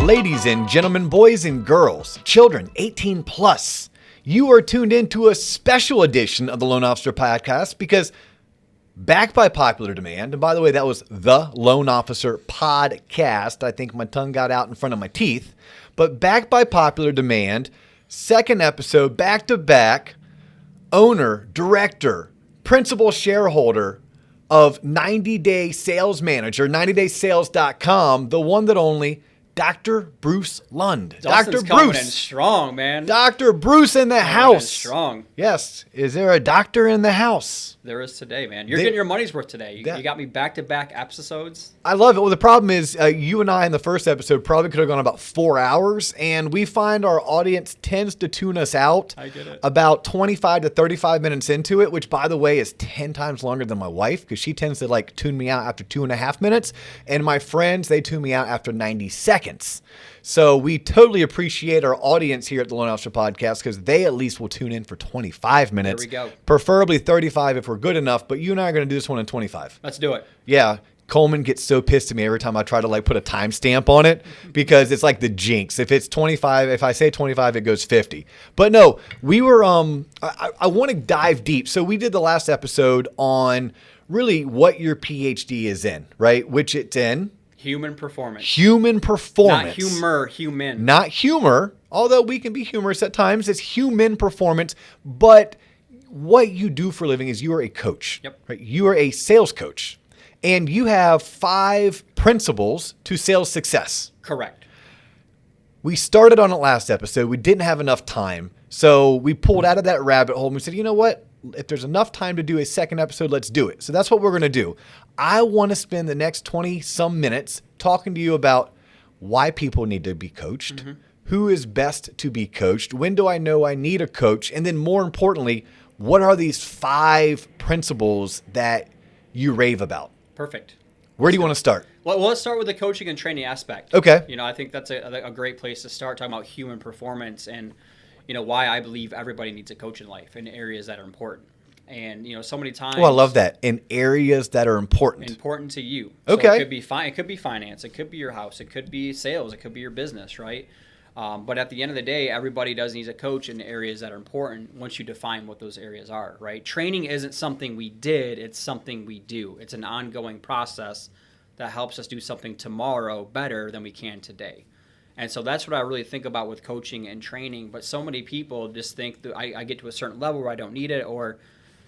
Ladies and gentlemen, boys and girls, children 18 plus, you are tuned into a special edition of the Loan Officer Podcast because backed by popular demand, and by the way, that was the Loan Officer Podcast. I think my tongue got out in front of my teeth, but backed by popular demand, second episode, back to back, owner, director, principal shareholder of 90 Day Sales Manager, 90daysales.com, the one that only Dr. Bruce Lund. Dustin's Dr. coming Bruce. in strong, man. Dr. Bruce in the house. Strong. Yes. Is there a doctor in the house? There is today, man. You're getting your money's worth today. You got me back-to-back episodes. I love it. Well, the problem is you and I in the first episode probably could have gone about 4 hours, and we find our audience tends to tune us out I get it. about 25 to 35 minutes into it, which, by the way, is 10 times longer than my wife because she tends to like tune me out after 2.5 minutes, and my friends, they tune me out after 90 seconds. So we totally appreciate our audience here at the Loan Officer Podcast because they at least will tune in for 25 minutes. There we go. Preferably 35 if we're good enough, but you and I are going to do this one in 25. Let's do it. Yeah. Coleman gets so pissed at me every time I try to like put a timestamp on it because it's like the jinx. If it's 25, if I say 25, it goes 50. But no, we were, I want to dive deep. So we did the last episode on really what your PhD is in, right? Which it's in. Human performance. Human performance. Not humor, human. Not humor, although we can be humorous at times. It's human performance. But what you do for a living is you are a coach. Yep. Right? You are a sales coach. And you have 5 principles to sales success. Correct. We started on it last episode. We didn't have enough time. So we pulled out of that rabbit hole and we said, you know what? If there's enough time to do a second episode, let's do it. So that's what we're going to do. I want to spend the next 20 some minutes talking to you about why people need to be coached, who is best to be coached, when do I know I need a coach, and then more importantly, what are these 5 principles that you rave about? Perfect. Where do you want to start? Well, let's start with the coaching and training aspect. Okay. You know, I think that's a great place to start talking about human performance and, you know, why I believe everybody needs a coach in life in areas that are important. And, you know, so many times. Oh, I love that. In areas that are important. Important to you. Okay. So it could be finance. It could be your house. It could be sales. It could be your business, right? But at the end of the day, everybody does need a coach in areas that are important once you define what those areas are, right? Training isn't something we did. It's something we do. It's an ongoing process that helps us do something tomorrow better than we can today. And so that's what I really think about with coaching and training. But so many people just think that I get to a certain level where I don't need it, or,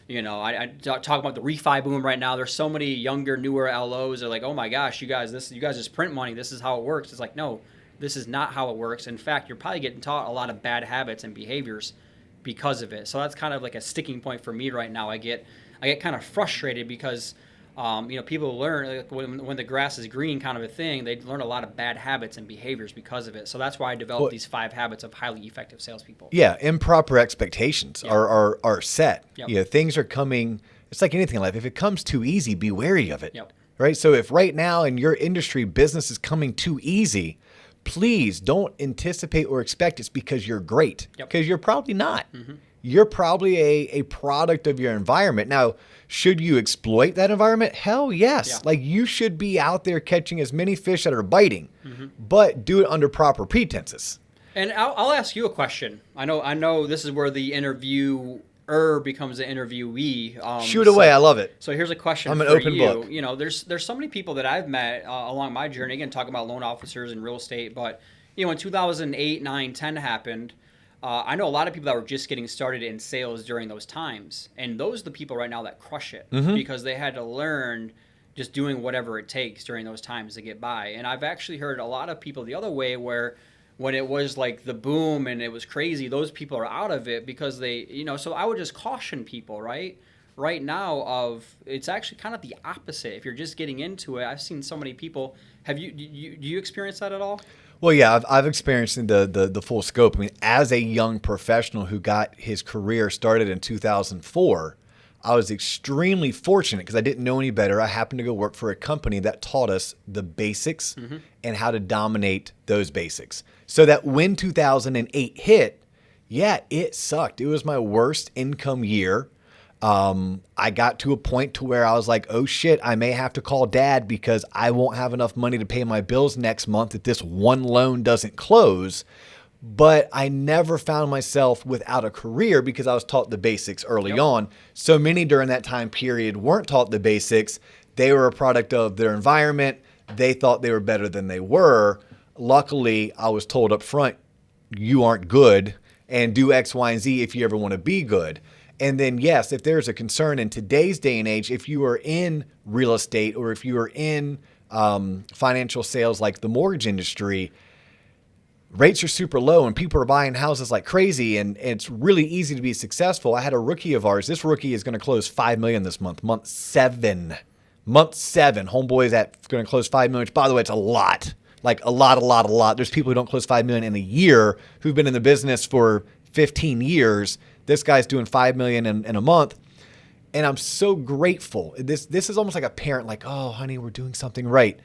you know, I talk about the refi boom right now. There's so many younger, newer LOs are like, oh my gosh, you guys just print money. This is how it works. It's like, no, this is not how it works. In fact, you're probably getting taught a lot of bad habits and behaviors because of it. So that's kind of like a sticking point for me right now. I get kind of frustrated because you know, people learn like, when the grass is green kind of a thing, they learn a lot of bad habits and behaviors because of it. So that's why I developed these 5 habits of highly effective salespeople. Yeah, improper expectations are set. Yep. You know, things are coming. It's like anything in life. If it comes too easy, be wary of it. Yep. Right? So if right now in your industry business is coming too easy, please don't anticipate or expect it's because you're great. Because you're probably not. You're probably a product of your environment. Now, should you exploit that environment? Hell yes. Yeah. Like you should be out there catching as many fish that are biting, but do it under proper pretenses. And I'll ask you a question. I know this is where the interviewer becomes the interviewee. Shoot away. I love it. So here's a question I'm an for open you. book. You know, there's so many people that I've met along my journey. Again, talking about loan officers and real estate, but you know, when 2008, 9, 10 happened, I know a lot of people that were just getting started in sales during those times, and those are the people right now that crush it because they had to learn just doing whatever it takes during those times to get by. And I've actually heard a lot of people the other way where when it was like the boom and it was crazy, those people are out of it because they, you know, so I would just caution people, right now it's actually kind of the opposite. If you're just getting into it, I've seen so many people. Do you experience that at all? Well, yeah, I've experienced the full scope. I mean, as a young professional who got his career started in 2004, I was extremely fortunate because I didn't know any better. I happened to go work for a company that taught us the basics and how to dominate those basics. So that when 2008 hit, yeah, it sucked. It was my worst income year. I got to a point to where I was like, oh shit, I may have to call dad because I won't have enough money to pay my bills next month if this one loan doesn't close. But I never found myself without a career because I was taught the basics early on. So many during that time period weren't taught the basics. They were a product of their environment. They thought they were better than they were. Luckily, I was told up front, you aren't good, and do X, Y, and Z if you ever want to be good. And then, yes, if there's a concern in today's day and age, if you are in real estate or if you are in financial sales like the mortgage industry, rates are super low and people are buying houses like crazy, and it's really easy to be successful. I had a rookie of ours. This rookie is going to close $5 million this month, month seven. Homeboy is going to close $5 million. By the way, it's a lot. Like a lot. There's people who don't close $5 million in a year who've been in the business for 15 years. This guy's doing $5 million in a month. And I'm so grateful. This is almost like a parent, like, oh, honey, we're doing something right.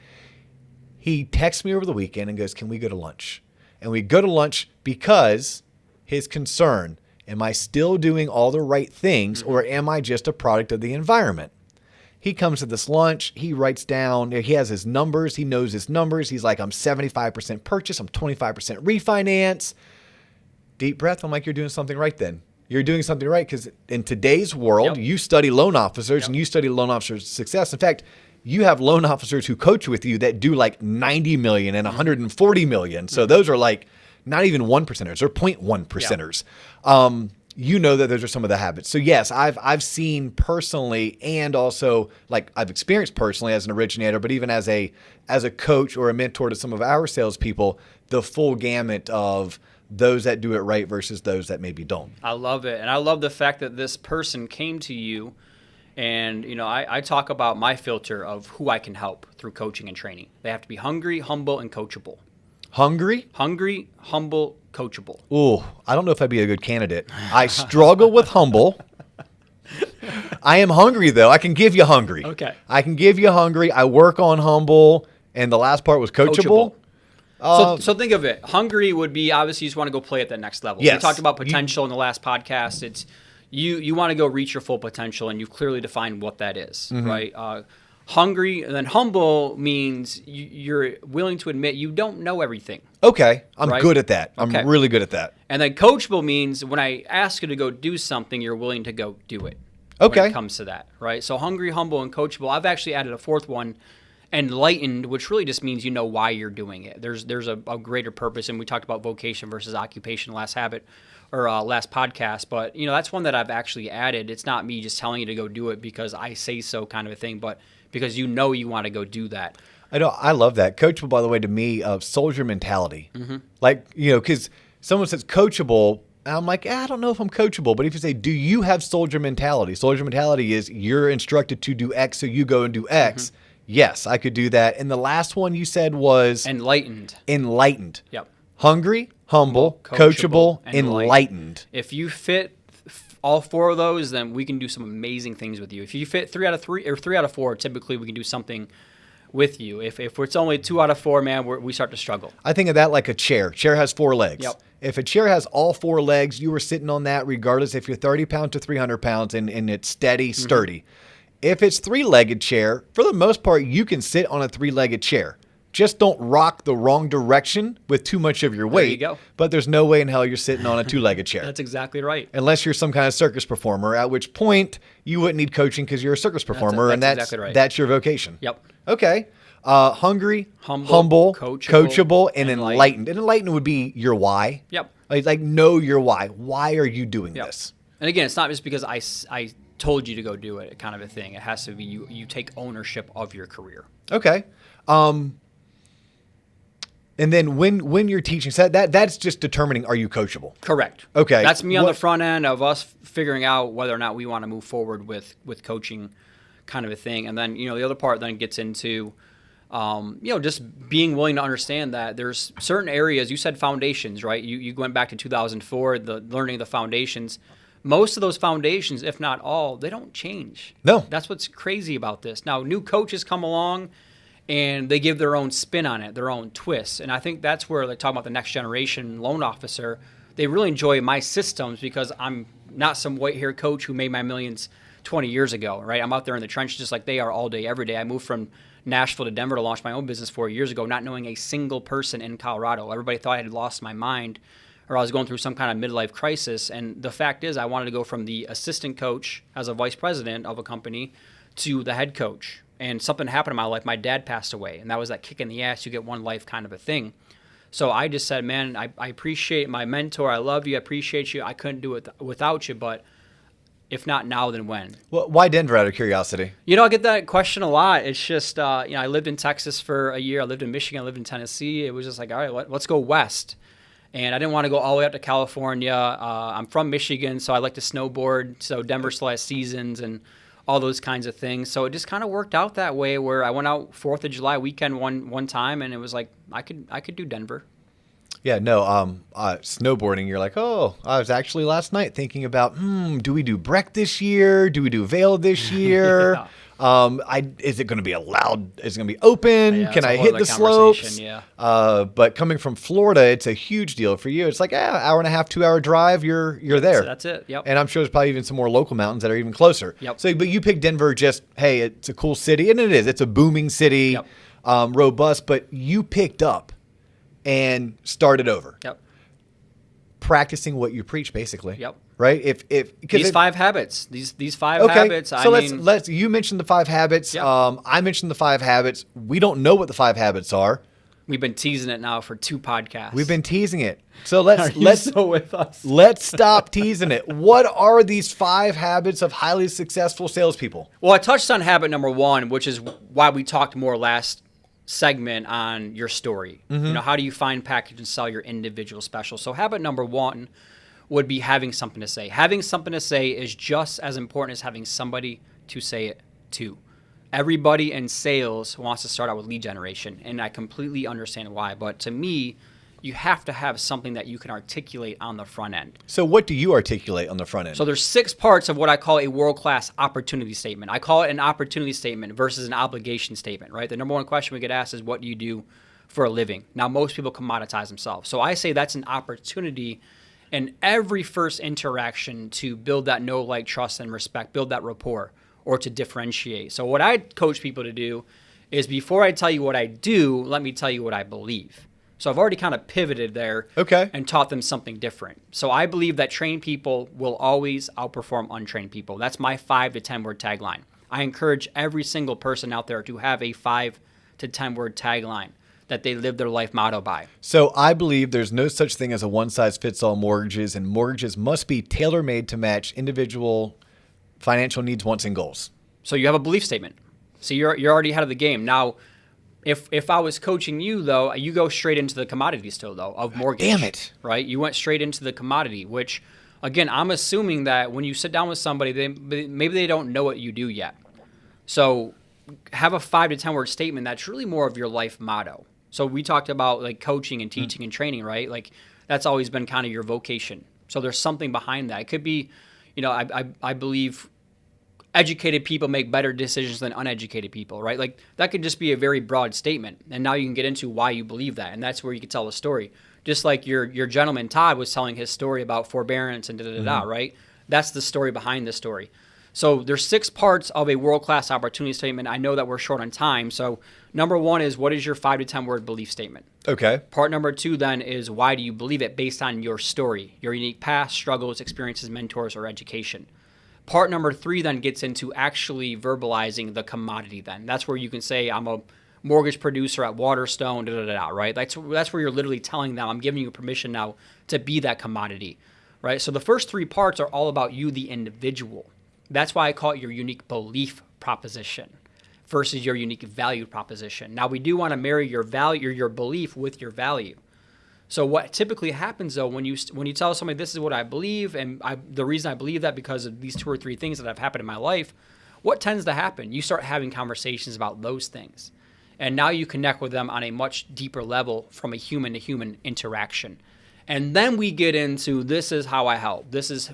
He texts me over the weekend and goes, can we go to lunch? And we go to lunch because his concern, am I still doing all the right things or am I just a product of the environment? He comes to this lunch. He writes down, he has his numbers. He knows his numbers. He's like, I'm 75% purchase. I'm 25% refinance. Deep breath. I'm like, you're doing something right then. You're doing something right because in today's world, you study loan officers and you study loan officers' success. In fact, you have loan officers who coach with you that do like 90 million and 140 million. So those are like not even 1%ers. They're 0.1 percenters. You know that those are some of the habits. So yes, I've seen personally, and also like I've experienced personally as an originator, but even as a coach or a mentor to some of our salespeople, the full gamut of those that do it right versus those that maybe don't. I love it. And I love the fact that this person came to you. And, you know, I talk about my filter of who I can help through coaching and training. They have to be hungry, humble, and coachable. Hungry, humble, coachable. Ooh, I don't know if I'd be a good candidate. I struggle with humble. I am hungry, though. I can give you hungry. Okay. I can give you hungry. I work on humble. And the last part was coachable. So think of it. Hungry would be, obviously, you just want to go play at that next level. Yes. We talked about potential in the last podcast. It's you want to go reach your full potential, and you've clearly defined what that is, right? Hungry and then humble means you're willing to admit you don't know everything. Okay. I'm right? good at that. I'm really good at that. And then coachable means when I ask you to go do something, you're willing to go do it. Okay. When it comes to that, right? So hungry, humble, and coachable. I've actually added a fourth one, enlightened, which really just means you know why you're doing it. There's a greater purpose, and we talked about vocation versus occupation last podcast, but you know that's one that I've actually added. It's not me just telling you to go do it because I say so kind of a thing, but because you know you want to go do that. I know. I love that. Coachable, by the way, to me, soldier mentality. Like, you know, because someone says coachable, and I'm like, I don't know if I'm coachable. But if you say, do you have soldier mentality? Soldier mentality is you're instructed to do X, so you go and do X. Yes, I could do that. And the last one you said was enlightened. Yep. Hungry, humble, coachable, enlightened. If you fit all four of those, then we can do some amazing things with you. If you fit 3 out of 3 or 3 out of 4, typically we can do something with you. If it's only 2 out of 4, man, we start to struggle. I think of that like a chair. Chair has 4 legs. Yep. If a chair has all 4 legs, you are sitting on that regardless if you're 30 pounds to 300 pounds and it's steady, sturdy. If it's 3-legged chair, for the most part, you can sit on a 3-legged chair. Just don't rock the wrong direction with too much of your weight. There you go. But there's no way in hell you're sitting on a 2-legged chair. That's exactly right. Unless you're some kind of circus performer, at which point you wouldn't need coaching because you're a circus performer, and that's exactly right. That's your vocation. Yep. Okay. Hungry, humble, coachable, and enlightened. And enlightened would be your why. Yep. Like know your why. Why are you doing this? And again, it's not just because I told you to go do it, kind of a thing. It has to be you take ownership of your career. Okay. And then when you're teaching, so that's just determining, are you coachable? Correct. Okay. That's me on the front end of us figuring out whether or not we want to move forward with coaching, kind of a thing. And then, you know, the other part then gets into, you know, just being willing to understand that there's certain areas. You said foundations, right? You went back to 2004, the learning of the foundations. Most of those foundations, if not all, they don't change. No. That's what's crazy about this. Now, new coaches come along and they give their own spin on it, their own twists. And I think that's where, like, talking about the next generation loan officer, they really enjoy my systems because I'm not some white-haired coach who made my millions 20 years ago, right? I'm out there in the trenches just like they are all day, every day. I moved from Nashville to Denver to launch my own business 4 years ago, not knowing a single person in Colorado. Everybody thought I had lost my mind or I was going through some kind of midlife crisis. And the fact is I wanted to go from the assistant coach as a vice president of a company to the head coach. And something happened in my life. My dad passed away, and that was that kick in the ass, you get one life kind of a thing. So I just said, man, I appreciate my mentor. I love you. I appreciate you. I couldn't do it without you, but if not now, then when? Well, why Denver, out of curiosity? I get that question a lot. It's just, I lived in Texas for a year. I lived in Michigan. I lived in Tennessee. It was just like, all right, let's go west. And I didn't want to go all the way up to California. I'm from Michigan, so I like to snowboard. So Denver still has seasons and all those kinds of things. So it just kind of worked out that way where I went out 4th of July weekend one time, and it was like, I could do Denver. Yeah, no, snowboarding, you're like, oh, I was actually last night thinking about, do we do Breck this year? Do we do Vail this year? Yeah. Is it going to be allowed? Is it going to be open? Yeah, Can I hit the slopes? Yeah. But coming from Florida, it's a huge deal for you. It's like, hour and a half, 2 hour drive, you're there. That's it. Yep. And I'm sure there's probably even some more local mountains that are even closer. Yep. So, but you picked Denver just, hey, it's a cool city, and it is. It's a booming city, yep. Robust, but you picked up and started over. Yep. Practicing what you preach, basically. Yep. Right? These 5 habits. These 5 habits. So let's. You mentioned the 5 habits. Yep. I mentioned the 5 habits. We don't know what the 5 habits are. We've been teasing it now for 2 podcasts. We've been teasing it. So let's still with us. Let's stop teasing it. What are these 5 habits of highly successful salespeople? Well, I touched on habit number 1, which is why we talked more last segment on your story. Mm-hmm. How do you find, package, and sell your individual special? So habit number 1 would be having something to say. Having something to say is just as important as having somebody to say it to. Everybody in sales wants to start out with lead generation, and I completely understand why. But to me, you have to have something that you can articulate on the front end. So what do you articulate on the front end? So there's 6 parts of what I call a world-class opportunity statement. I call it an opportunity statement versus an obligation statement, right? The number 1 question we get asked is, what do you do for a living? Now, most people commoditize themselves. So I say that's an opportunity in every first interaction to build that know, like, trust, and respect, build that rapport, or to differentiate. So what I coach people to do is, before I tell you what I do, let me tell you what I believe. So I've already kind of pivoted there and taught them something different. So I believe that trained people will always outperform untrained people. That's my 5 to 10 word tagline. I encourage every single person out there to have a 5 to 10 word tagline that they live their life motto by. So I believe there's no such thing as a one-size-fits-all mortgages, and mortgages must be tailor-made to match individual financial needs, wants, and goals. So you have a belief statement. So you're already ahead of the game. Now, if I was coaching you, though, you go straight into the commodity still, though, of mortgage. Damn it. Right? You went straight into the commodity, which, again, I'm assuming that when you sit down with somebody, maybe they don't know what you do yet. So have a 5 to 10 word statement that's really more of your life motto. So we talked about, like, coaching and teaching and training, right? Like, that's always been kind of your vocation. So there's something behind that. It could be, I believe educated people make better decisions than uneducated people, right? Like, that could just be a very broad statement. And now you can get into why you believe that. And that's where you can tell a story. Just like your gentleman, Todd, was telling his story about forbearance and da-da-da-da, right? That's the story behind the story. So there's 6 parts of a world-class opportunity statement. I know that we're short on time. So number 1 is, what is your 5 to 10 word belief statement? Okay. Part number 2 then is, why do you believe it, based on your story, your unique past, struggles, experiences, mentors, or education? Part number 3 then gets into actually verbalizing the commodity then. That's where you can say, I'm a mortgage producer at Waterstone, right? That's where you're literally telling them, I'm giving you permission now to be that commodity, right? So the first 3 parts are all about you, the individual. That's why I call it your unique belief proposition versus your unique value proposition. Now, we do want to marry your value, your belief, with your value. So what typically happens, though, when you tell somebody, this is what I believe, and the reason I believe that because of these 2 or 3 things that have happened in my life, what tends to happen? You start having conversations about those things. And now you connect with them on a much deeper level from a human-to-human interaction. And then we get into, this is how I help. These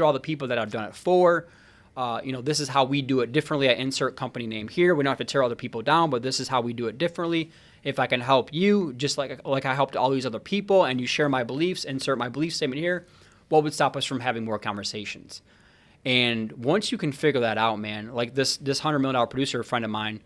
are all the people that I've done it for. This is how we do it differently. I insert company name here. We don't have to tear other people down, but this is how we do it differently. If I can help you, just like I helped all these other people, and you share my beliefs, insert my belief statement here, what would stop us from having more conversations? And once you can figure that out, man, like this $100 million producer friend of mine,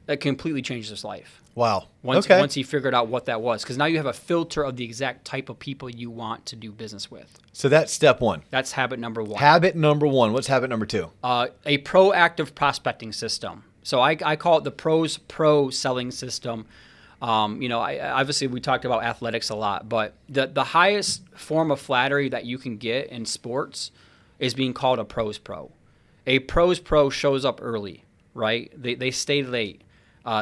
that completely changed his life. Wow. Once he figured out what that was, because now you have a filter of the exact type of people you want to do business with. So that's step one. That's habit number one. Habit number one. What's habit number two? A proactive prospecting system. So I call it the pros pro selling system. Obviously we talked about athletics a lot, but the highest form of flattery that you can get in sports is being called a pros pro. A pros pro shows up early, right? They stay late.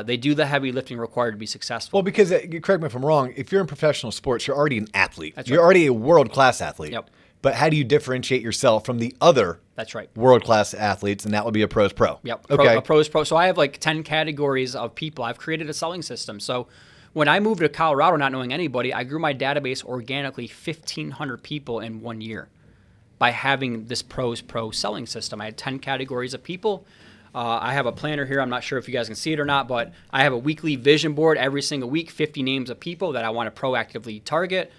They do the heavy lifting required to be successful. Well, because, correct me if I'm wrong, if you're in professional sports, you're already an athlete. That's you're right. already a world-class athlete. Yep. But how do you differentiate yourself from the other That's right. world-class athletes, and that would be a pros pro? Yep. Okay. A pros pro. So I have like 10 categories of people. I've created a selling system. So when I moved to Colorado not knowing anybody, I grew my database organically 1,500 people in 1 year by having this pros pro selling system. I had 10 categories of people. I have a planner here. I'm not sure if you guys can see it or not, but I have a weekly vision board every single week, 50 names of people that I want to proactively target.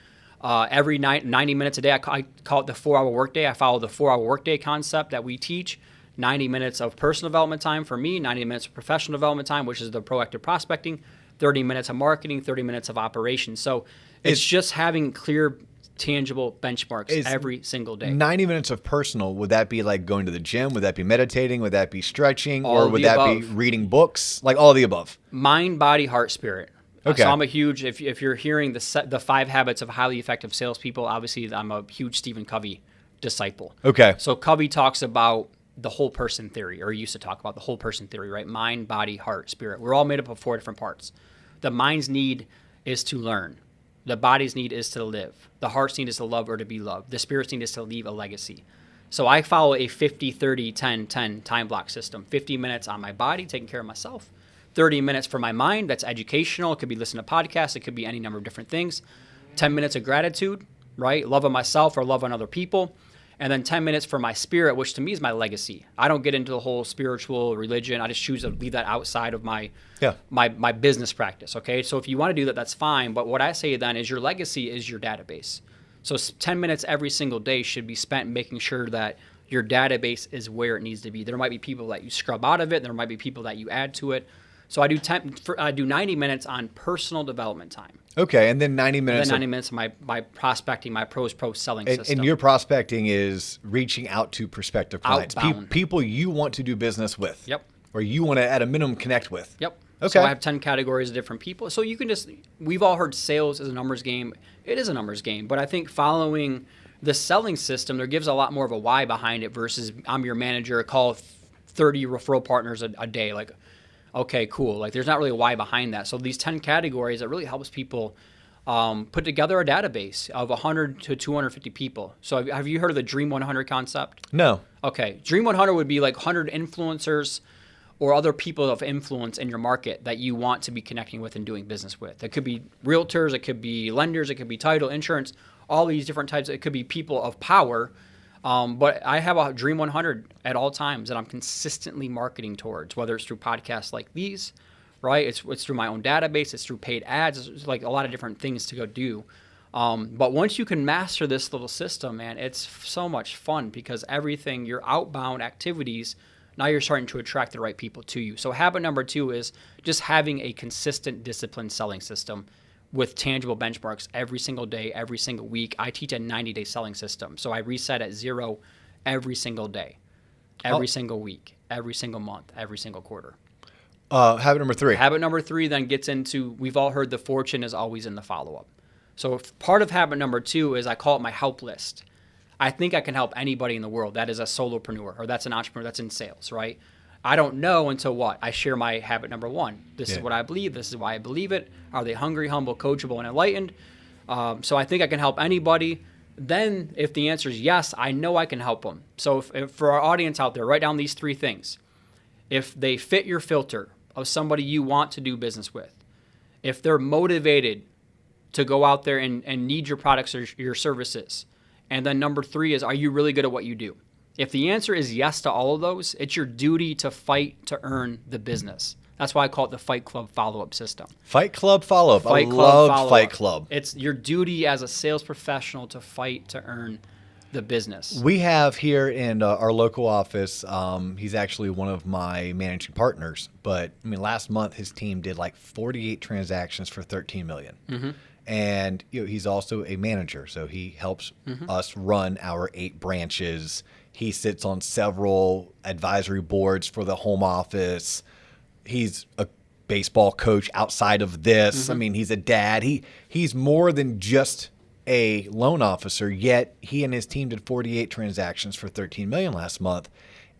Every night, 90 minutes a day, I call it the 4-hour workday. I follow the 4-hour workday concept that we teach. 90 minutes of personal development time for me, 90 minutes of professional development time, which is the proactive prospecting, 30 minutes of marketing, 30 minutes of operations. So it's just having clear, tangible benchmarks every single day. 90 minutes of personal, would that be like going to the gym? Would that be meditating? Would that be stretching? All or of would the that above. be reading books? Like all of the above? Mind, body, heart, spirit. Okay. So I'm a huge, if you're hearing the 5 habits of highly effective salespeople, obviously I'm a huge Stephen Covey disciple. Okay. So Covey talks about the whole person theory, or used to talk about the whole person theory, right? Mind, body, heart, spirit. We're all made up of 4 different parts. The mind's need is to learn. The body's need is to live. The heart's need is to love or to be loved. The spirit's need is to leave a legacy. So I follow a 50, 30, 10, 10 time block system. 50 minutes on my body, taking care of myself. 30 minutes for my mind, that's educational. It could be listening to podcasts. It could be any number of different things. 10 minutes of gratitude, right? Love of myself or love on other people. And then 10 minutes for my spirit, which to me is my legacy. I don't get into the whole spiritual religion. I just choose to leave that outside of my business practice, okay? So if you want to do that, that's fine. But what I say then is your legacy is your database. So 10 minutes every single day should be spent making sure that your database is where it needs to be. There might be people that you scrub out of it. There might be people that you add to it. So I do 90 minutes on personal development time. Okay, and then 90 minutes. And then 90 minutes of my prospecting, my pro selling system. And your prospecting is reaching out to prospective clients, Outbound. people you want to do business with. Yep. Or you want to, at a minimum, connect with. Yep. Okay. So I have 10 categories of different people. So you can we've all heard sales is a numbers game. It is a numbers game. But I think following the selling system, there gives a lot more of a why behind it versus I'm your manager, call 30 referral partners a day. Like, okay, cool. Like there's not really a why behind that. So these 10 categories, it really helps people put together a database of 100 to 250 people. So have you heard of the Dream 100 concept? No. Okay. Dream 100 would be like 100 influencers or other people of influence in your market that you want to be connecting with and doing business with. It could be realtors, it could be lenders, it could be title, insurance, all these different types. It could be people of power. But I have a Dream 100 at all times that I'm consistently marketing towards, whether it's through podcasts like these, right? It's through my own database. It's through paid ads. It's like a lot of different things to go do. But once you can master this little system, man, it's so much fun because everything, your outbound activities, now you're starting to attract the right people to you. So habit number 2 is just having a consistent, disciplined selling system with tangible benchmarks every single day, every single week. I teach a 90-day selling system. So I reset at 0 every single day, every single week, every single month, every single quarter. Habit number 3. Habit number 3 then gets into, we've all heard the fortune is always in the follow-up. So part of habit number 2 is I call it my help list. I think I can help anybody in the world that is a solopreneur or that's an entrepreneur that's in sales, right? I don't know until what? I share my habit number 1. This is what I believe. This is why I believe it. Are they hungry, humble, coachable, and enlightened? So I think I can help anybody. Then if the answer is yes, I know I can help them. So if for our audience out there, write down these 3 things. If they fit your filter of somebody you want to do business with, if they're motivated to go out there and need your products or your services, and then number 3 is, are you really good at what you do? If the answer is yes to all of those, it's your duty to fight to earn the business. That's why I call it the Fight Club follow-up system. Fight Club follow-up. I love Fight Club. It's your duty as a sales professional to fight to earn the business. We have here in our local office, he's actually one of my managing partners, but I mean, last month his team did like 48 transactions for 13 million. And he's also a manager, so he helps us run our 8 branches. He sits on several advisory boards for the home office. He's a baseball coach outside of this. I mean, he's a dad. He's more than just a loan officer, yet he and his team did 48 transactions for 13 million last month.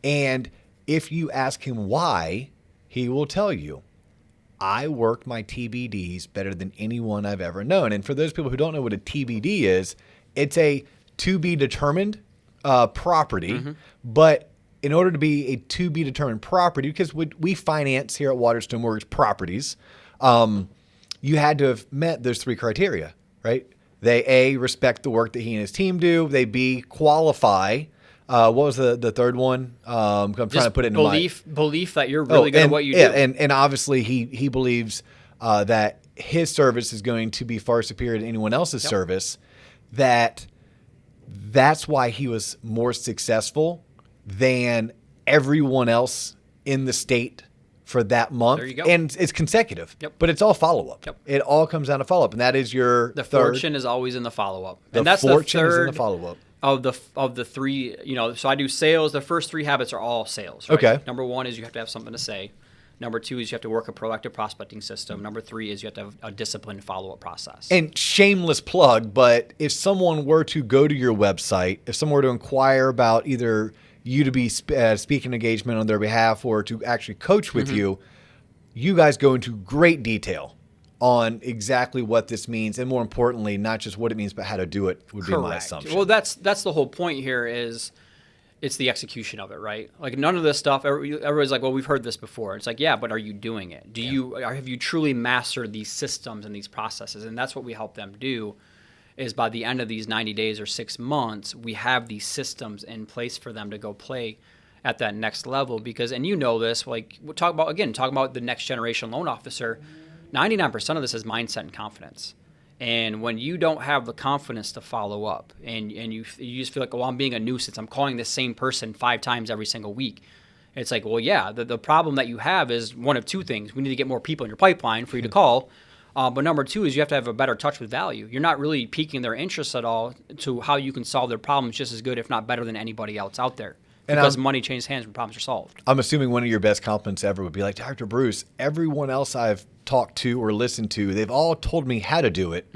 And if you ask him why, he will tell you, I work my TBDs better than anyone I've ever known. And for those people who don't know what a TBD is, it's a to be determined property. But in order to be a to be determined property, because we finance here at Waterstone Mortgage properties, you had to have met those 3 criteria, right? They A, respect the work that he and his team do. They B, qualify. What was the third one? I'm trying to put it in belief that you're really good at what you do. And obviously he believes that his service is going to be far superior to anyone else's service. That's why he was more successful than everyone else in the state for that month. There you go. And it's consecutive, but it's all follow-up. It all comes down to follow-up, and that is your the third. fortune is always in the follow-up. And that's fortune the third is in the follow-up. Of the 3, so I do sales. The first 3 habits are all sales, right? Okay. Number 1 is you have to have something to say. Number 2 is you have to work a proactive prospecting system. Number 3 is you have to have a disciplined follow-up process. And shameless plug, but if someone were to go to your website, if someone were to inquire about either you to be speaking engagement on their behalf or to actually coach with you, you guys go into great detail on exactly what this means, and more importantly, not just what it means, but how to do it would be my assumption. Well, that's the whole point here is it's the execution of it, right? Like none of this stuff, everybody's like, well, we've heard this before. It's like, yeah, but are you doing it? Have you truly mastered these systems and these processes? And that's what we help them do is by the end of these 90 days or 6 months, we have these systems in place for them to go play at that next level. Because, and you know this, like we'll talking about the next generation loan officer, 99% of this is mindset and confidence. And when you don't have the confidence to follow up and you just feel like, well, I'm being a nuisance, I'm calling the same person 5 times every single week. It's like, well, yeah, the problem that you have is one of 2 things. We need to get more people in your pipeline for you to call. But number 2 is you have to have a better touch with value. You're not really piquing their interest at all to how you can solve their problems just as good, if not better than anybody else out there. Because money changes hands when problems are solved. I'm assuming one of your best compliments ever would be like, Dr. Bruce, everyone else I've talked to or listened to, they've all told me how to do it,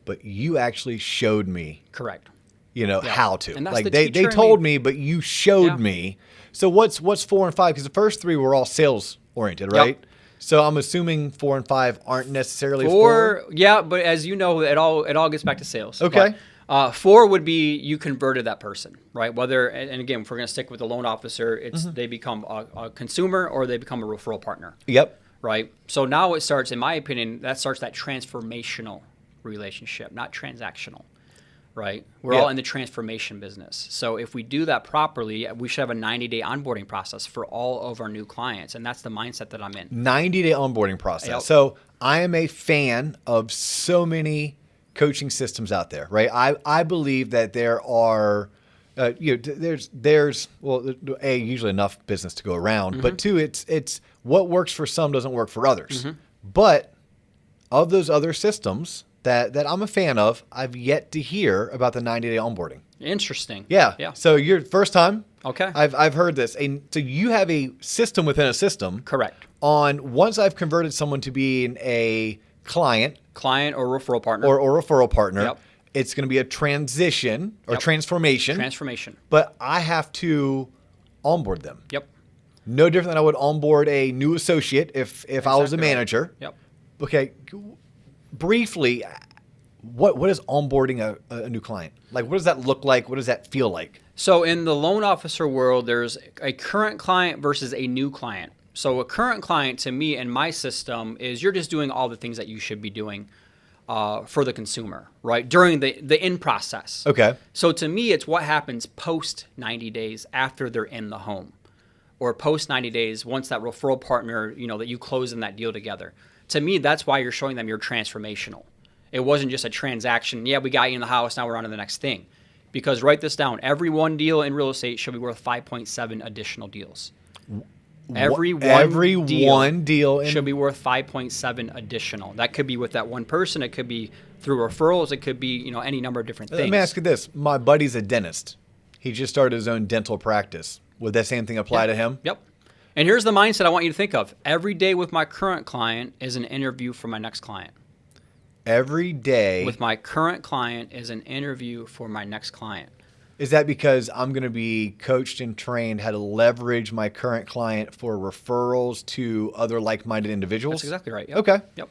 but you actually showed me. Correct. How to. And that's like the they told me, but you showed me. So what's 4 and 5? Because the first 3 were all sales oriented, right? Yep. So I'm assuming 4 and 5 aren't necessarily 4. Yeah, but as you know, it all gets back to sales. Okay. But, 4 would be you converted that person, right? Whether, and again, if we're going to stick with the loan officer, it's they become a consumer or they become a referral partner. Yep. Right. So now it starts, in my opinion, that transformational relationship, not transactional. Right. We're all in the transformation business. So if we do that properly, we should have a 90-day onboarding process for all of our new clients. And that's the mindset that I'm in. 90-day onboarding process. Yep. So I am a fan of so many coaching systems out there, right? I believe that there are, there's usually enough business to go around, but 2, it's what works for some doesn't work for others. But of those other systems that I'm a fan of, I've yet to hear about the 90-day onboarding. Interesting. Yeah. So you're first time. Okay. I've heard this. And so you have a system within a system. Correct. On once I've converted someone to being a client or referral partner. Or referral partner. Yep. It's going to be a transition or transformation. Transformation. But I have to onboard them. Yep. No different than I would onboard a new associate if I was a manager. Yep. Okay. Briefly, what is onboarding a new client? Like, what does that look like? What does that feel like? So in the loan officer world, there's a current client versus a new client. So a current client to me in my system is you're just doing all the things that you should be doing for the consumer, right? During the in process. Okay. So to me, it's what happens post 90 days after they're in the home, or post 90 days once that referral partner, that you close in that deal together. To me, that's why you're showing them you're transformational. It wasn't just a transaction. Yeah, we got you in the house. Now we're on to the next thing. Because write this down. Every one deal in real estate should be worth 5.7 additional deals. Every one deal should be worth 5.7 additional. That could be with that one person. It could be through referrals. It could be, any number of different things. Let me ask you this. My buddy's a dentist. He just started his own dental practice. Would that same thing apply to him? Yep. And here's the mindset I want you to think of. Every day with my current client is an interview for my next client. Every day with my current client is an interview for my next client. Is that because I'm going to be coached and trained how to leverage my current client for referrals to other like-minded individuals? That's exactly right. Yep. Okay. Yep.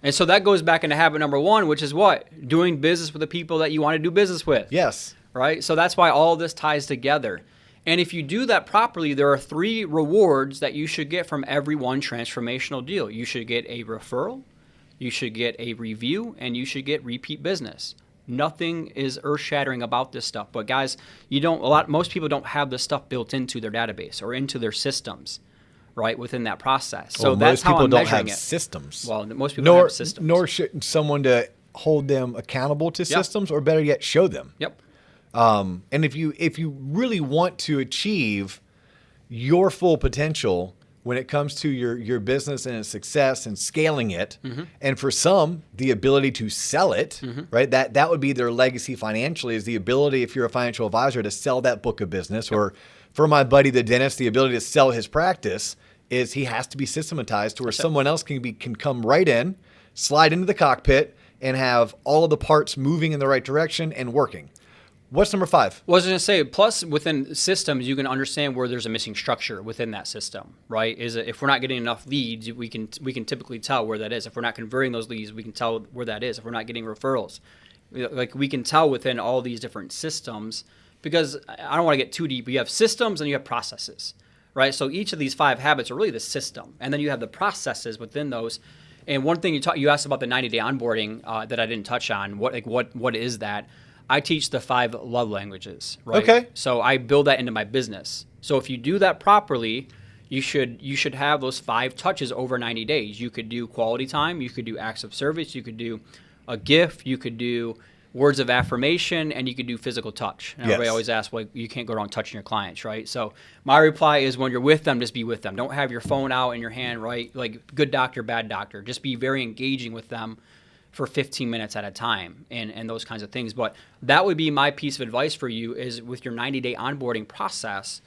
And so that goes back into habit number 1, which is what? Doing business with the people that you want to do business with. Yes. Right? So that's why all this ties together. And if you do that properly, there are 3 rewards that you should get from every one transformational deal. You should get a referral, you should get a review, and you should get repeat business. Nothing is earth-shattering about this stuff. But guys, most people don't have this stuff built into their database or into their systems, right, within that process. So that's how I'm measuring it. Most people don't have systems. Well, most people don't have systems. Nor should someone to hold them accountable to systems, or better yet, show them. Yep. And if you really want to achieve your full potential when it comes to your business and its success and scaling it, and for some, the ability to sell it, right? That would be their legacy financially, is the ability, if you're a financial advisor, to sell that book of business. Or for my buddy, the dentist, the ability to sell his practice is he has to be systematized to where someone else can come right in, slide into the cockpit, and have all of the parts moving in the right direction and working. What's number 5? Well, I was going to say, plus within systems, you can understand where there's a missing structure within that system, right? If we're not getting enough leads, we can typically tell where that is. If we're not converting those leads, we can tell where that is. If we're not getting referrals, we can tell within all these different systems, because I don't want to get too deep. You have systems and you have processes, right? So each of these 5 habits are really the system, and then you have the processes within those. And one thing you asked about the 90-day onboarding that I didn't touch on. What is that? I teach the 5 love languages, right? Okay. So I build that into my business. So if you do that properly, you should have those 5 touches over 90 days. You could do quality time, you could do acts of service, you could do a gift, you could do words of affirmation, and you could do physical touch. And everybody always asks, well, you can't go wrong touching your clients, right? So my reply is, when you're with them, just be with them. Don't have your phone out in your hand, right? Like good doctor, bad doctor. Just be very engaging with them for 15 minutes at a time and those kinds of things. But that would be my piece of advice for you, is with your 90-day onboarding process,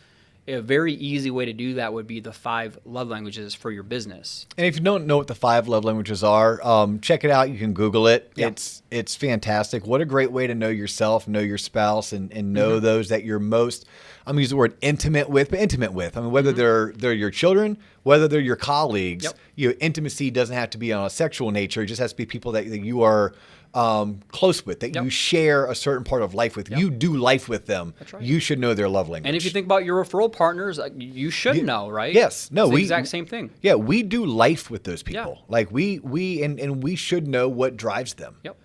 a very easy way to do that would be the 5 love languages for your business. And if you don't know what the 5 love languages are, check it out. You can Google it. Yeah. It's fantastic. What a great way to know yourself, know your spouse, and know those that you're most, I'm going to use the word intimate with. I mean, whether they're your children, whether they're your colleagues, intimacy doesn't have to be on a sexual nature. It just has to be people that you are close with, that you share a certain part of life with. You do life with them. That's right. You should know their love language. And if you think about your referral partners, you should know, right? Yes. No, it's the exact same thing. Yeah, we do life with those people. Yeah. Like we should know what drives them. Yep.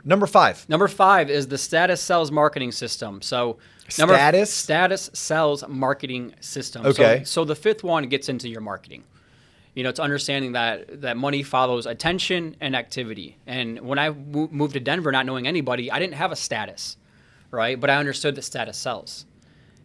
Number 5. Number 5 is the status sales marketing system. So status sales marketing system. Okay. So the 5th one gets into your marketing. It's understanding that money follows attention and activity. And when I moved to Denver, not knowing anybody, I didn't have a status, right? But I understood that status sells.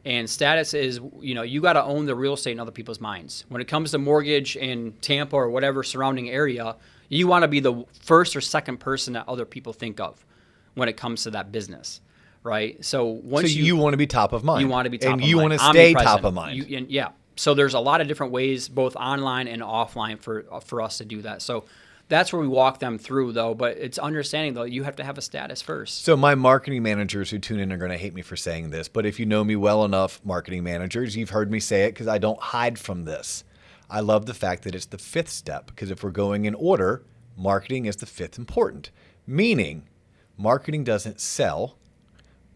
And status is, you got to own the real estate in other people's minds. When it comes to mortgage in Tampa or whatever surrounding area, you want to be the first or second person that other people think of when it comes to that business, right? So you want to be top of mind. You want to be top of mind. And you want to stay top of mind. Yeah. So there's a lot of different ways, both online and offline, for us to do that. So that's where we walk them through, though. But it's understanding, though, you have to have a status first. So my marketing managers who tune in are going to hate me for saying this, but if you know me well enough, marketing managers, you've heard me say it because I don't hide from this. I love the fact that it's the 5th step, because if we're going in order, marketing is the 5th important. Meaning, marketing doesn't sell.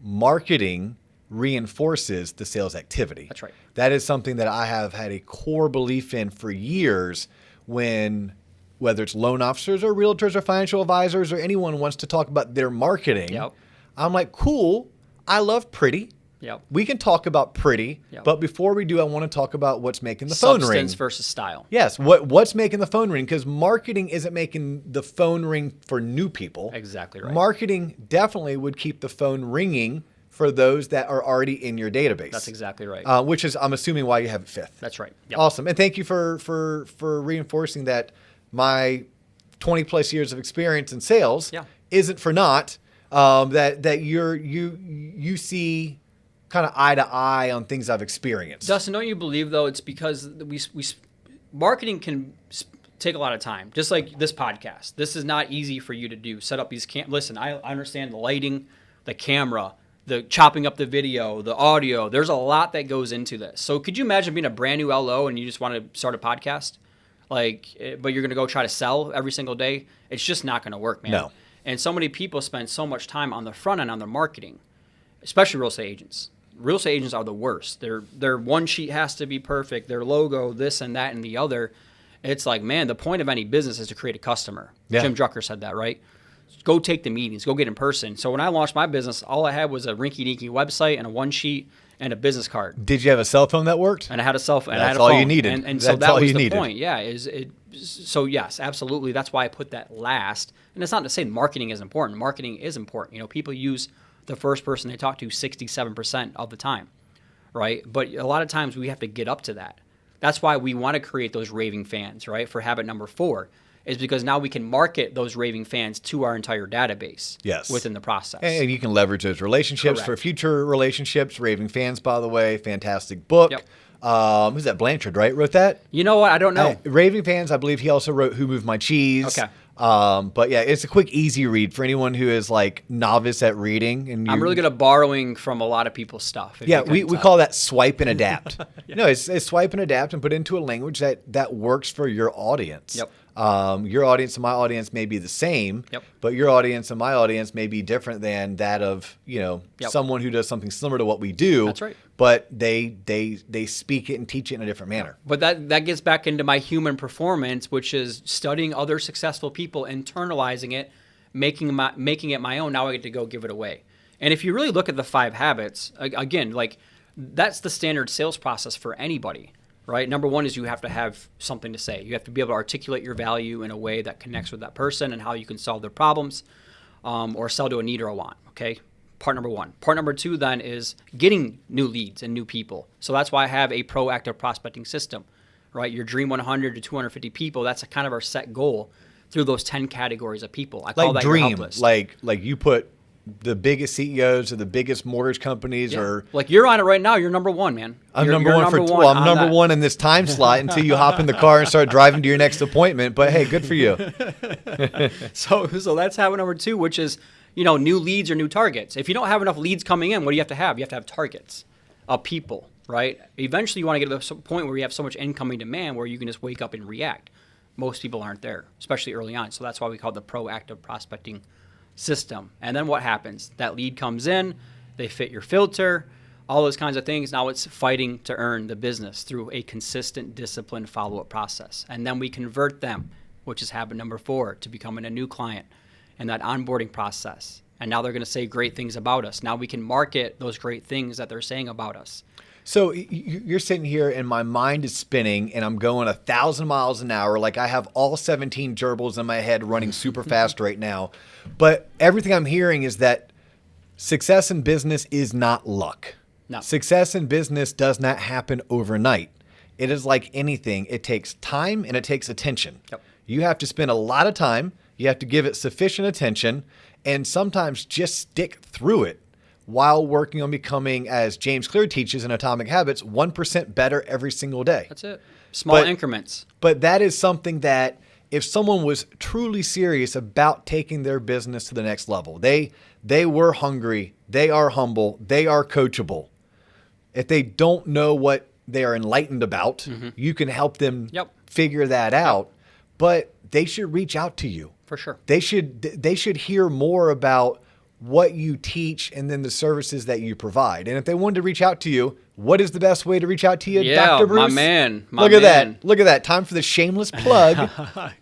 Marketing reinforces the sales activity. That's right. That is something that I have had a core belief in for years, whether it's loan officers or realtors or financial advisors or anyone wants to talk about their marketing. Yep. I'm like, cool, I love pretty. Yep. We can talk about pretty, but before we do, I want to talk about what's making the phone ring. Substance versus style. Yes, what's making the phone ring? Because marketing isn't making the phone ring for new people. Exactly right. Marketing definitely would keep the phone ringing for those that are already in your database. That's exactly right. Which is, I'm assuming, why you have it fifth. That's right. Yep. Awesome. And thank you for reinforcing that my 20 plus years of experience in sales isn't for naught. That you see kind of eye to eye on things I've experienced. Dustin, don't you believe though? It's because we marketing can take a lot of time. Just like this podcast, this is not easy for you to do. Set up these listen. I understand the lighting, the camera, the chopping up the video, the audio. There's a lot that goes into this. So could you imagine being a brand new LO and you just want to start a podcast? But you're going to go try to sell every single day? It's just not going to work, man. No. And so many people spend so much time on the front end on their marketing, especially real estate agents. Real estate agents are the worst. Their one sheet has to be perfect. Their logo, this and that and the other. It's like, man, the point of any business is to create a customer. Yeah. Jim Drucker said that, right? Go take the meetings. Go get in person. So when I launched my business, all I had was a rinky-dinky website and a one sheet and a business card. Did you have a cell phone that worked? And I had a cell phone. That's all you needed. And so that was the point. Yeah. So yes, absolutely. That's why I put that last. And it's not to say marketing is important. Marketing is important. People use the first person they talk to 67% of the time, right? But a lot of times we have to get up to that. That's why we want to create those raving fans, right? For habit number 4 is because now we can market those raving fans to our entire database within the process. And you can leverage those relationships for future relationships. Raving Fans, by the way, fantastic book. Yep. Who's that? Blanchard, right? Wrote that? You know what? I don't know. Raving Fans, I believe he also wrote Who Moved My Cheese. Okay. But yeah, it's a quick, easy read for anyone who is like novice at reading. And I'm really good at borrowing from a lot of people's stuff. Yeah, we call that swipe and adapt. No, it's swipe and adapt and put into a language that works for your audience. Yep. Your audience and my audience may be the same, but your audience and my audience may be different than that of someone who does something similar to what we do. That's right. But they speak it and teach it in a different manner. But that gets back into my human performance, which is studying other successful people, internalizing it, making it my own. Now I get to go give it away. And if you really look at the 5 habits, again, like that's the standard sales process for anybody. Right? Number 1 is you have to have something to say. You have to be able to articulate your value in a way that connects with that person and how you can solve their problems or sell to a need or a want. Okay? Part number 1. Part number 2 then is getting new leads and new people. So that's why I have a proactive prospecting system. Right? Your dream 100 to 250 people, that's kind of our set goal through those 10 categories of people. I call that your help list. Like you put the biggest CEOs of the biggest mortgage companies or like you're on it right now. You're number 1, man. I'm number one in this time slot until you hop in the car and start driving to your next appointment. But hey, good for you. So that's habit number 2, which is, new leads or new targets. If you don't have enough leads coming in, what do you have to have? You have to have targets of people, right? Eventually you want to get to the point where you have so much incoming demand where you can just wake up and react. Most people aren't there, especially early on. So that's why we call it the proactive prospecting system. And then what happens? That lead comes in, they fit your filter, all those kinds of things. Now it's fighting to earn the business through a consistent, disciplined follow-up process. And then we convert them, which is habit number 4, to becoming a new client and that onboarding process. And now they're going to say great things about us. Now we can market those great things that they're saying about us. So you're sitting here and my mind is spinning and I'm going 1,000 miles an hour. Like I have all 17 gerbils in my head running super fast right now. But everything I'm hearing is that success in business is not luck. No. Success in business does not happen overnight. It is like anything. It takes time and it takes attention. Yep. You have to spend a lot of time. You have to give it sufficient attention and sometimes just stick through it while working on becoming, as James Clear teaches in Atomic Habits, 1% better every single day. That's it. Small increments. But that is something that if someone was truly serious about taking their business to the next level, they were hungry, they are humble, they are coachable. If they don't know what they are enlightened about, you can help them figure that out. But they should reach out to you. For sure. They should hear more about what you teach and then the services that you provide. And if they wanted to reach out to you, what is the best way to reach out to you, Dr. Bruce? My man. Look at that. Look at that. Time for the shameless plug.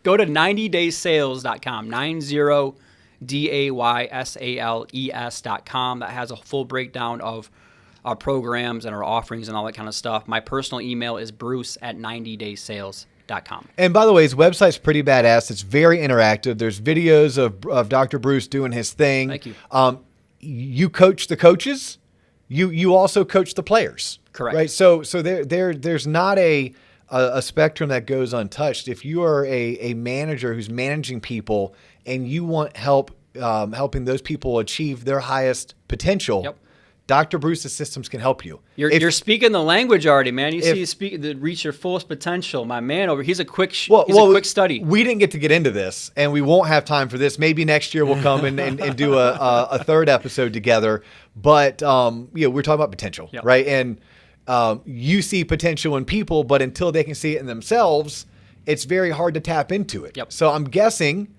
Go to 90daysales.com, 90daysales.com. That has a full breakdown of our programs and our offerings and all that kind of stuff. My personal email is bruce@90daysales.com. And by the way, his website's pretty badass. It's very interactive. There's videos of Dr. Bruce doing his thing. Thank you. You coach the coaches. you also coach the players. Correct. Right. So there's not a spectrum that goes untouched. If you are a manager who's managing people and you want help helping those people achieve their highest potential, Yep. Dr. Bruce's systems can help you. You're speaking the language already, man. You speak to reach your fullest potential. My man he's a quick a quick study. We didn't get into this, and we won't have time for this. Maybe next year we'll come and do a third episode together. But we're talking about potential, Yep. right? And you see potential in people, but until they can see it in themselves, it's very hard to tap into it. Yep. So I'm guessing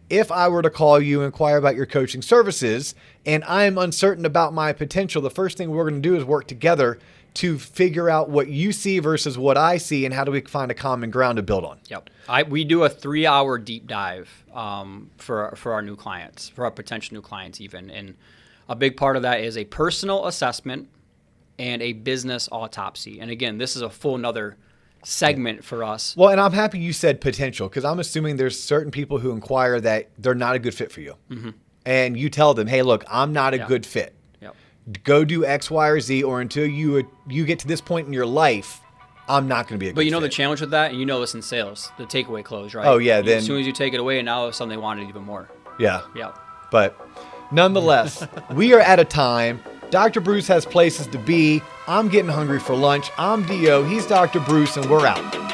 if I were to call you and inquire about your coaching services and I'm uncertain about my potential, the first thing we're going to do is work together to figure out what you see versus what I see and how do we find a common ground to build on. Yep. We do a 3-hour deep dive for our new clients, for our potential new clients even. And a big part of that is a personal assessment and a business autopsy. And again, this is a full another segment for us. Well, and I'm happy you said potential because I'm assuming there's certain people who inquire that they're not a good fit for you. Mm-hmm. And you tell them, hey, look, I'm not a good fit. Yep. Go do X, Y, or Z, or until you get to this point in your life, I'm not going to be a good fit. But you know the challenge with that, and you know this in sales, the takeaway close, right? Oh, yeah. Then as soon as you take it away, and now suddenly they want it even more. Yeah. Yep. But nonetheless, we are at a time. Dr. Bruce has places to be. I'm getting hungry for lunch. I'm Dio. He's Dr. Bruce, and we're out.